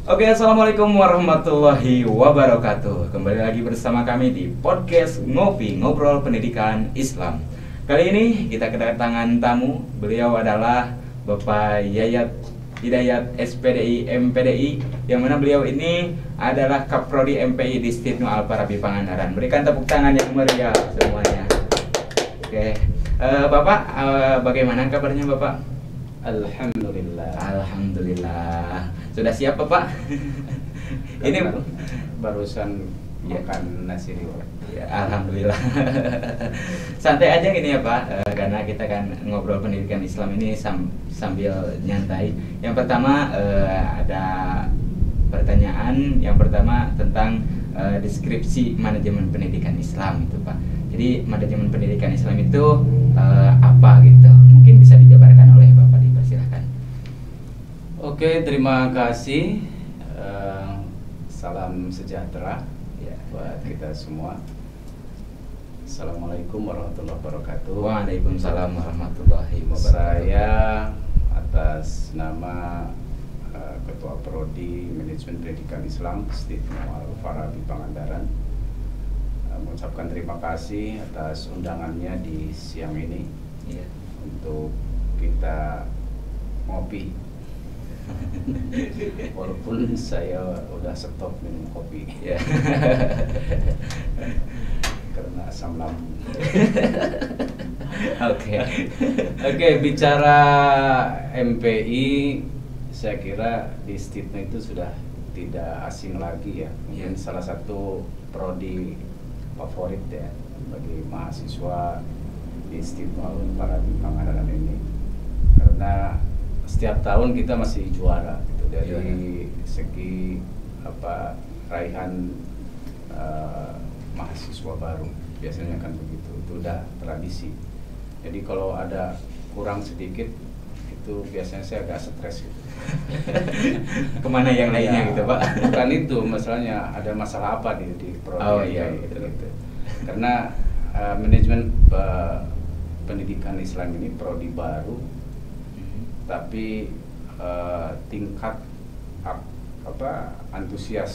Oke, assalamualaikum warahmatullahi wabarakatuh. Kembali lagi bersama kami di podcast Ngopi Ngobrol Pendidikan Islam. Kali ini kita kedatangan tamu. Beliau adalah Bapak Yayat Hidayat SPDI MPDI, yang mana beliau ini adalah Kaprodi MPI Distrik Al-Farabi Pangandaran. Berikan tepuk tangan yang meriah semuanya. Oke, Bapak, bagaimana kabarnya Bapak? Alhamdulillah. Alhamdulillah. Sudah siap Bapak? Ini barusan ya, makan nasi liwet. ya, Alhamdulillah. Santai aja gini ya Pak, karena kita kan ngobrol pendidikan Islam ini sambil nyantai. Yang pertama ada pertanyaan. Yang pertama tentang deskripsi manajemen pendidikan Islam itu Pak. Jadi manajemen pendidikan Islam itu apa gitu? Mungkin bisa dijabarkan oleh Bapak, dipersilahkan. Oke, terima kasih. Salam sejahtera Ya. buat kita semua. Assalamualaikum warahmatullahi wabarakatuh. Waalaikumsalam warahmatullahi wabarakatuh. Saya atas nama Ketua Prodi Manajemen Pendidikan Islam Distrik Al-Farabi Pangandaran mengucapkan terima kasih atas undangannya di siang ini Ya. untuk kita ngopi. Walaupun saya udah stop minum kopi Ya. karena asam lambung. Oke. Bicara MPI, saya kira di Stitno itu sudah tidak asing lagi ya. Mungkin salah satu prodi favorit ya bagi mahasiswa di Stitno Al-Farabi Pangandaran ini, karena setiap tahun kita masih juara gitu, dari segi raihan mahasiswa baru, biasanya kan begitu, itu udah tradisi. Jadi kalau ada kurang sedikit itu biasanya saya agak stres gitu. Kemana yang lainnya Ya, gitu Pak? bukan itu masalahnya, ada masalah apa di prodi. Oh iya, gitu. betul. Karena manajemen pendidikan Islam ini prodi baru, tapi tingkat antusias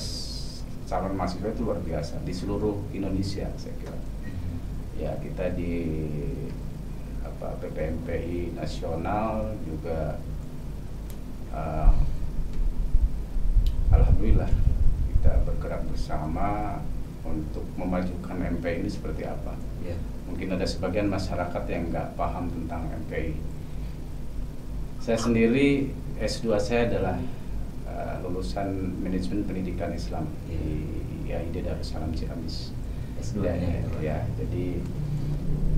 calon mahasiswa itu luar biasa di seluruh Indonesia, saya kira. Ya, kita di PPMPI nasional juga alhamdulillah kita bergerak bersama untuk memajukan MPI ini seperti apa. Ya. Mungkin ada sebagian masyarakat yang nggak paham tentang MPI. Saya sendiri S2 saya adalah lulusan manajemen pendidikan Islam di IAID Darussalam Ciamis. S2-nya ya, jadi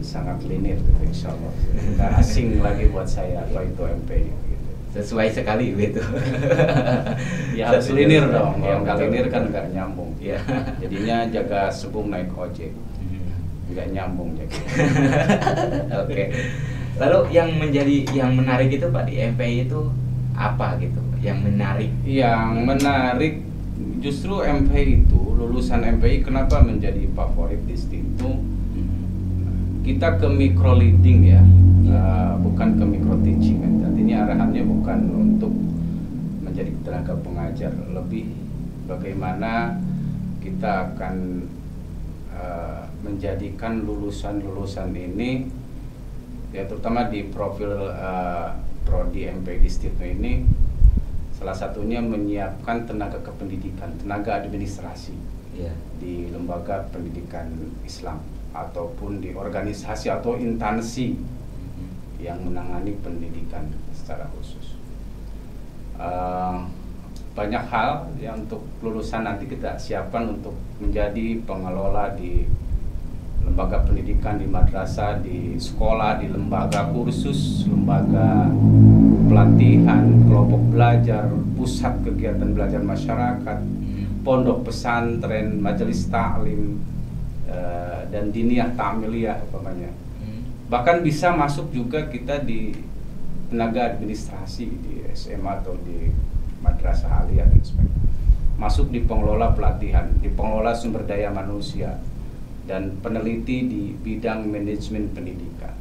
sangat linear gitu, insya Allah. Nggak asing lagi buat saya apa itu MPI gitu. Sesuai sekali gitu. Ya harus linear dong, Ya, kalau nggak betul, linear kan betul. nggak nyambung. Ya. Jadinya jaga sebung naik ojek, nggak nyambung jadi. Oke. Lalu yang menarik itu Pak di MPI itu apa gitu? Yang menarik? Yang menarik justru MPI itu, lulusan MPI kenapa menjadi favorit di situ? Kita ke micro leading ya, bukan ke micro teaching. Artinya arahannya bukan untuk menjadi tenaga pengajar, lebih bagaimana kita akan menjadikan lulusan-lulusan ini, ya terutama di profil prodi MPI di Stitno ini, salah satunya menyiapkan tenaga kependidikan, tenaga administrasi di lembaga pendidikan Islam ataupun di organisasi atau instansi yang menangani pendidikan secara khusus. Banyak hal yang untuk lulusan nanti kita siapkan untuk menjadi pengelola di lembaga pendidikan, di madrasah, di sekolah, di lembaga kursus, lembaga pelatihan, kelompok belajar, pusat kegiatan belajar masyarakat, pondok pesantren, majelis taklim, dan diniyah ta'miliyah umpamanya. Bahkan bisa masuk juga kita di tenaga administrasi di SMA atau di madrasah aliyah dan sebagainya. Masuk di pengelola pelatihan, di pengelola sumber daya manusia, dan peneliti di bidang manajemen pendidikan.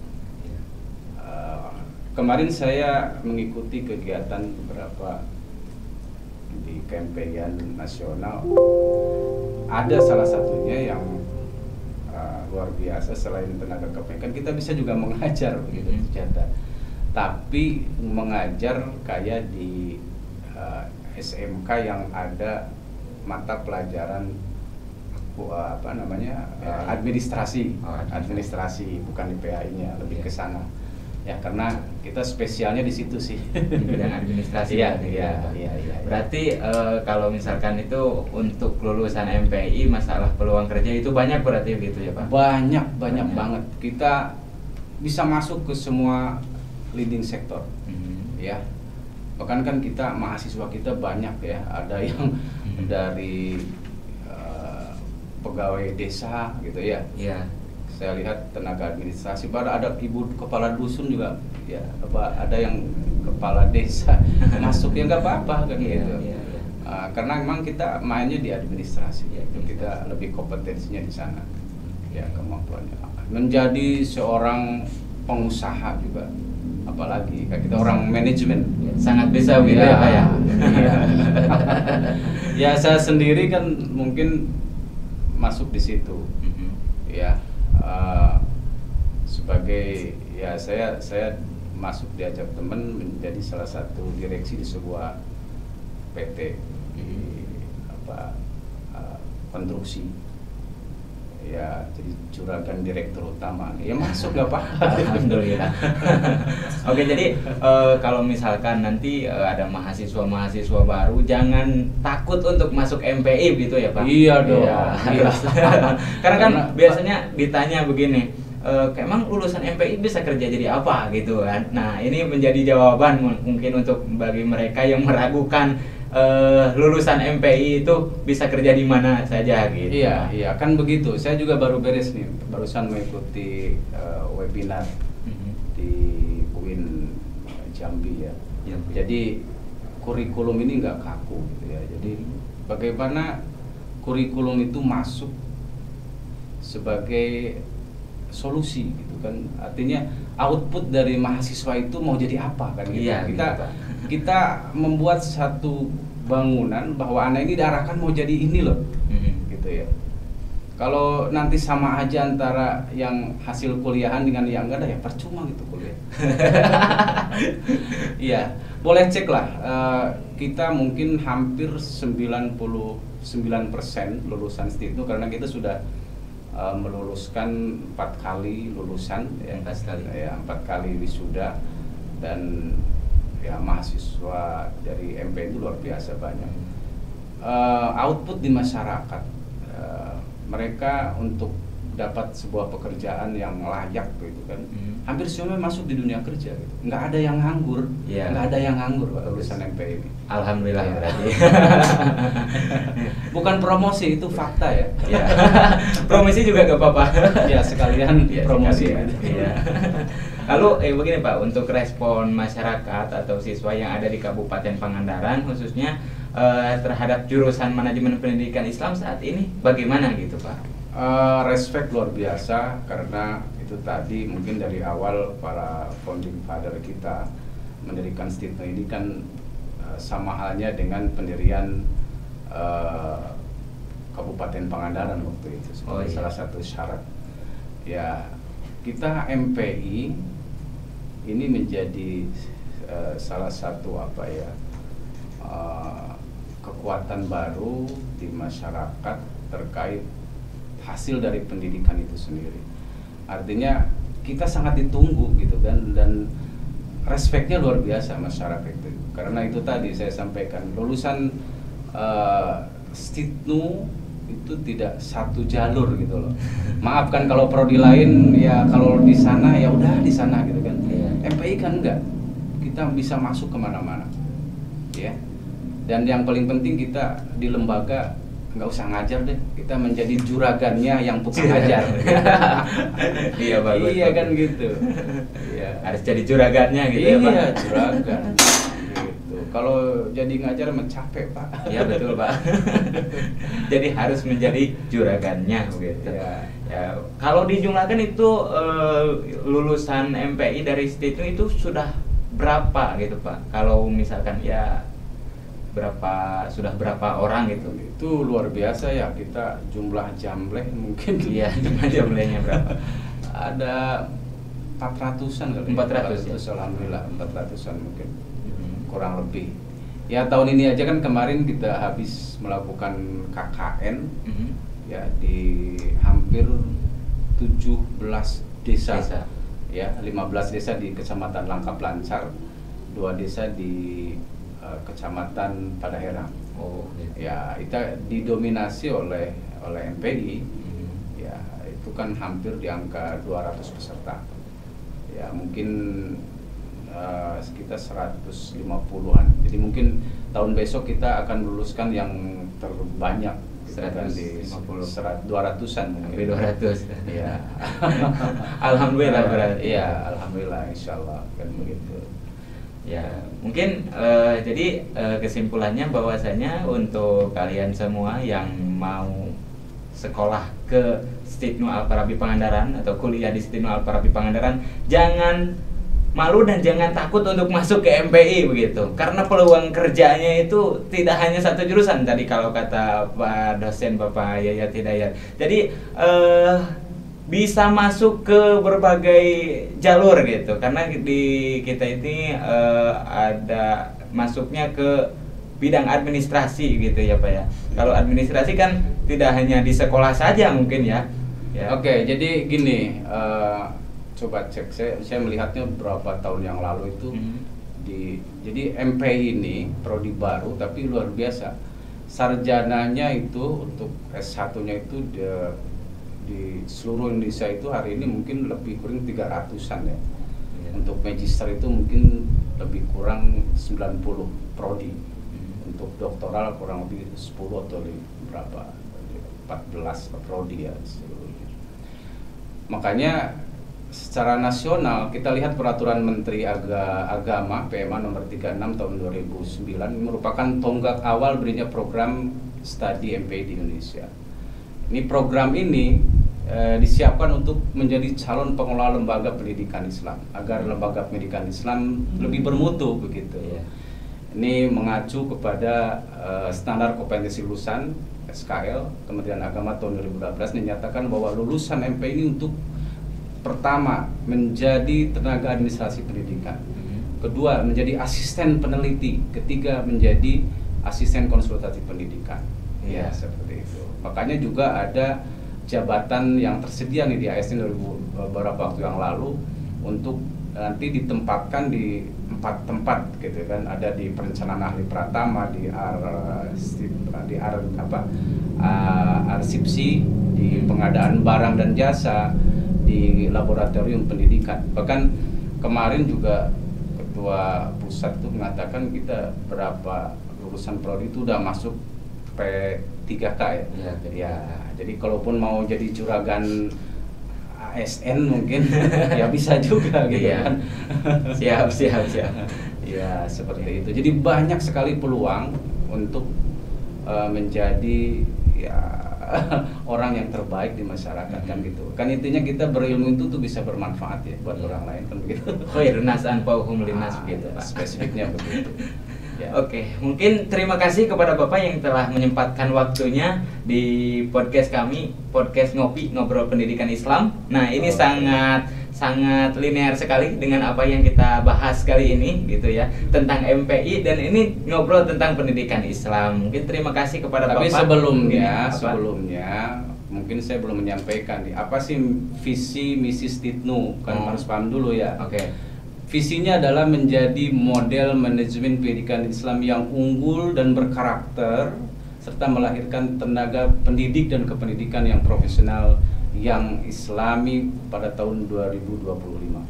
Kemarin saya mengikuti kegiatan beberapa di campaign nasional. Ada salah satunya yang luar biasa, selain tenaga kependidikan kita bisa juga mengajar begitu ternyata. Tapi mengajar kayak di SMK yang ada mata pelajaran administrasi, administrasi bukan di PAI-nya, lebih ke sana. Ya karena kita spesialnya di situ sih. Di bidang administrasi. Iya. Berarti kalau misalkan itu untuk lulusan MPI masalah peluang kerja itu banyak berarti gitu ya Pak? Banyak banget. Kita bisa masuk ke semua leading sektor. Ya. Bahkan kan kita mahasiswa kita banyak ya. Ada yang dari pegawai desa gitu ya. Iya. Saya lihat tenaga administrasi, ada ibu kepala dusun juga, ya ada yang kepala desa masuk, ya nggak apa-apa kan gitu. Karena memang kita mainnya di administrasi, kita lebih kompetensinya di sana, ya kemampuannya. Menjadi seorang pengusaha juga, apalagi kita orang manajemen, sangat bisa gitu ya Pak ya. Ya saya sendiri kan mungkin masuk di situ, ya. Sebagai ya saya masuk diajak teman menjadi salah satu direksi di sebuah PT di konstruksi, ya jadi juragan direktur utama ya masuk nggak apa-apa. Alhamdulillah. Oke, jadi kalau misalkan nanti ada mahasiswa baru jangan takut untuk masuk MPI gitu ya Pak? Iya dong. Iya. Karena kan biasanya ditanya begini, emang lulusan MPI bisa kerja jadi apa gitu kan? Nah ini menjadi jawaban mungkin untuk bagi mereka yang meragukan lulusan MPI itu bisa kerja di mana saja gitu. Iya kan begitu. Saya juga baru beres nih, barusan mengikuti webinar di UIN Jambi ya. Jadi kurikulum ini nggak kaku gitu ya. Jadi bagaimana kurikulum itu masuk sebagai solusi gitu kan, artinya output dari mahasiswa itu mau jadi apa kan gitu. Kita membuat satu bangunan bahwa anak ini diarahkan mau jadi ini loh, gitu ya. Kalau nanti sama aja antara yang hasil kuliahan dengan yang enggak ada ya percuma gitu kuliah. Iya, boleh cek lah. Kita mungkin hampir 99% lulusan STIT itu karena kita sudah meluluskan 4 kali lulusan ya, 4 kali wisuda, dan ya mahasiswa dari MP itu luar biasa banyak. Output di masyarakat, mereka untuk dapat sebuah pekerjaan yang layak gitu kan, hampir semua masuk di dunia kerja gitu. Nggak ada yang nganggur, nggak ada yang nganggur Pak, lulusan MP ini. Alhamdulillah berarti. Bukan promosi, itu fakta ya. Promosi juga gak apa-apa. Ya sekalian promosi. Iya. Lalu begini Pak, untuk respon masyarakat atau siswa yang ada di Kabupaten Pangandaran khususnya terhadap jurusan manajemen pendidikan Islam saat ini bagaimana gitu Pak? Respect luar biasa, karena itu tadi mungkin dari awal para founding father kita mendirikan STIT ini kan sama halnya dengan pendirian Kabupaten Pangandaran waktu itu sebagai salah satu syarat. Ya kita MPI ini menjadi salah satu kekuatan baru di masyarakat terkait hasil dari pendidikan itu sendiri. Artinya kita sangat ditunggu gitu kan, dan respeknya luar biasa masyarakat itu. Karena itu tadi saya sampaikan, lulusan STITNU itu tidak satu jalur gitu loh. Maafkan kalau prodi lain ya, kalau di sana ya udah di sana gitu kan. MPI kan enggak, kita bisa masuk kemana-mana, ya. Dan yang paling penting kita di lembaga nggak usah ngajar deh, kita menjadi juragannya yang bukan ngajar. Iya bagus. Iya kan gitu. Iya. Harus jadi juragannya gitu ya Pak. Iya juragan. Gitu. Kalau jadi ngajar capek Pak. Iya betul Pak. Jadi harus menjadi juragannya gitu. Ya, kalau dijumlahkan itu lulusan MPI dari STIT itu sudah berapa gitu Pak? Kalau misalkan ya sudah berapa orang gitu? Itu luar biasa ya, kita jumlah jambleh mungkin. Iya, jumlah jamblehnya berapa? Ada 400-an kali. 400 ya? Alhamdulillah 400-an mungkin. Kurang lebih. Ya tahun ini aja kan kemarin kita habis melakukan KKN ya di hampir 17 desa. Ya, 15 desa di Kecamatan Langkap Lancar, 2 desa di Kecamatan Padaherang. Oh, gitu. Ya, itu didominasi oleh MPI. Ya, itu kan hampir di angka 200 peserta. Ya, mungkin sekitar 150-an. Jadi mungkin tahun besok kita akan meluluskan yang terbanyak 150, 200-an mungkin. 200. Iya. Alhamdulillah berarti. Iya, alhamdulillah insyaallah kan begitu. Ya, mungkin jadi kesimpulannya bahwasanya untuk kalian semua yang mau sekolah ke Stibnu Al-Farabi Pangandaran atau kuliah di Stibnu Al-Farabi Pangandaran, jangan malu dan jangan takut untuk masuk ke MPI begitu, karena peluang kerjanya itu tidak hanya satu jurusan tadi kalau kata Pak dosen Bapak Yayat Hidayat. Jadi bisa masuk ke berbagai jalur gitu, karena di kita ini ada masuknya ke bidang administrasi gitu ya Pak ya. Kalau administrasi kan tidak hanya di sekolah saja mungkin ya. Oke, jadi gini, coba cek, saya melihatnya beberapa tahun yang lalu itu jadi MPI ini prodi baru tapi luar biasa. Sarjananya itu untuk S1-nya itu di seluruh Indonesia itu hari ini mungkin lebih kurang 300-an ya. Untuk magister itu mungkin lebih kurang 90 prodi. Untuk doktoral kurang lebih 10 atau berapa 14 prodi ya seluruhnya. Makanya secara nasional kita lihat peraturan Menteri Agama PMA nomor 36 tahun 2009 merupakan tonggak awal berdirinya program studi MPI di Indonesia. Ini program ini disiapkan untuk menjadi calon pengelola lembaga pendidikan Islam agar lembaga pendidikan Islam lebih bermutu begitu. Ini mengacu kepada standar kompetensi lulusan SKL Kementerian Agama tahun 2012 dinyatakan bahwa lulusan MPI ini untuk pertama menjadi tenaga administrasi pendidikan, kedua menjadi asisten peneliti, ketiga menjadi asisten konsultasi pendidikan. Ya seperti itu. Makanya juga ada jabatan yang tersedia nih di ASN beberapa waktu yang lalu untuk nanti ditempatkan di 4 tempat gitu kan, ada di perencanaan ahli pratama, di arsipsi, di pengadaan barang dan jasa, di laboratorium pendidikan. Bahkan kemarin juga ketua pusat itu mengatakan kita berapa lulusan prodi itu udah masuk P3K ya. Jadi kalaupun mau jadi juragan ASN mungkin ya bisa juga gitu kan. Siap. Ya seperti itu. Jadi banyak sekali peluang untuk menjadi ya orang yang terbaik di masyarakat kan gitu. Kan intinya kita berilmu itu tuh bisa bermanfaat ya buat orang lain kan begitu. Khairun nas anfa'uhum linnas gitu Pak. Spesifiknya begitu. Ya. Oke, mungkin terima kasih kepada Bapak yang telah menyempatkan waktunya di podcast kami, podcast Ngobrol Pendidikan Islam. Nah, ini sangat linear sekali dengan apa yang kita bahas kali ini gitu ya, tentang MPI, dan ini ngobrol tentang pendidikan Islam. Mungkin terima kasih kepada Bapak. Tapi sebelumnya mungkin saya belum menyampaikan nih, apa sih visi misi Stibnu? Kan harus paham dulu ya. Oke. Visinya adalah menjadi model manajemen pendidikan Islam yang unggul dan berkarakter, serta melahirkan tenaga pendidik dan kependidikan yang profesional yang Islami pada tahun 2025.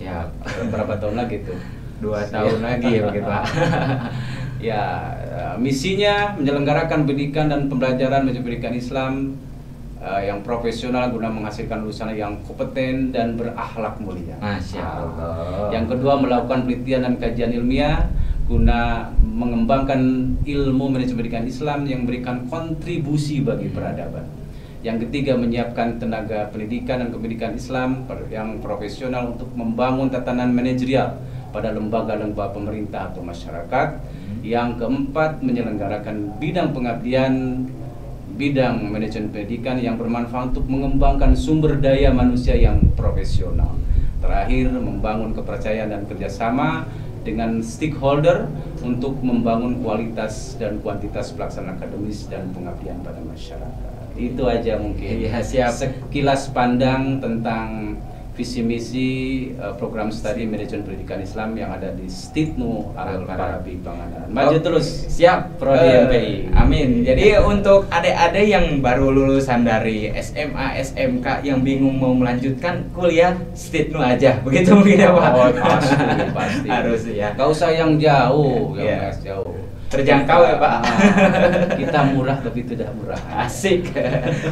Siap. Berapa tahun lagi tuh? 2 tahun lagi ya begitu Pak. Ya, misinya menyelenggarakan pendidikan dan pembelajaran manajemen pendidikan Islam yang profesional guna menghasilkan lulusan yang kompeten dan berakhlak mulia. Masya Allah. Yang kedua, melakukan penelitian dan kajian ilmiah guna mengembangkan ilmu manajemen pendidikan Islam yang memberikan kontribusi bagi peradaban. Yang ketiga, menyiapkan tenaga pendidikan dan kependidikan Islam yang profesional untuk membangun tatanan manajerial pada lembaga-lembaga pemerintah atau masyarakat. Yang keempat, menyelenggarakan bidang pengabdian, bidang manajemen pendidikan yang bermanfaat untuk mengembangkan sumber daya manusia yang profesional. Terakhir, membangun kepercayaan dan kerjasama dengan stakeholder untuk membangun kualitas dan kuantitas pelaksanaan akademis dan pengabdian pada masyarakat. Itu aja mungkin. Iya, siap. Sekilas pandang tentang visi misi program studi manajemen pendidikan Islam yang ada di Stitnu Al-Farabi Pangandaran. Maju terus. Siap, Prodi MPI. Amin. Jadi untuk adik-adik yang baru lulusan dari SMA, SMK yang bingung mau melanjutkan kuliah, Stitnu aja. Begitu mungkin ya, Pak? Oh, pasti. Harus ya. Gak usah yang jauh, Iya. yang jauh. Terjangkau ya, Pak. Kita murah tapi tidak murah. Asik.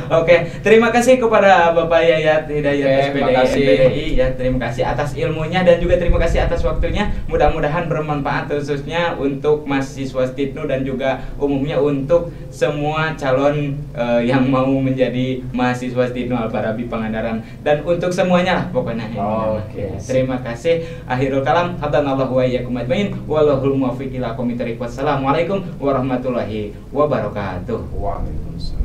Oke, terima kasih kepada Bapak Yayat Hidayat Oke, SPDI terima kasih. MPDI ya, terima kasih atas ilmunya dan juga terima kasih atas waktunya. Mudah-mudahan bermanfaat khususnya untuk mahasiswa Stitnu dan juga umumnya untuk semua calon yang mau menjadi mahasiswa Stitnu Al-Farabi Pangandaran dan untuk semuanya lah pokoknya. Oke. Terima kasih. Akhirul kalam, hadanallahu wa iyyakum ajmain. Wallahul muwaffiq ila aqwamit thoriq. Wassalamualaikum warahmatullahi wabarakatuh. Waalaikumsalam.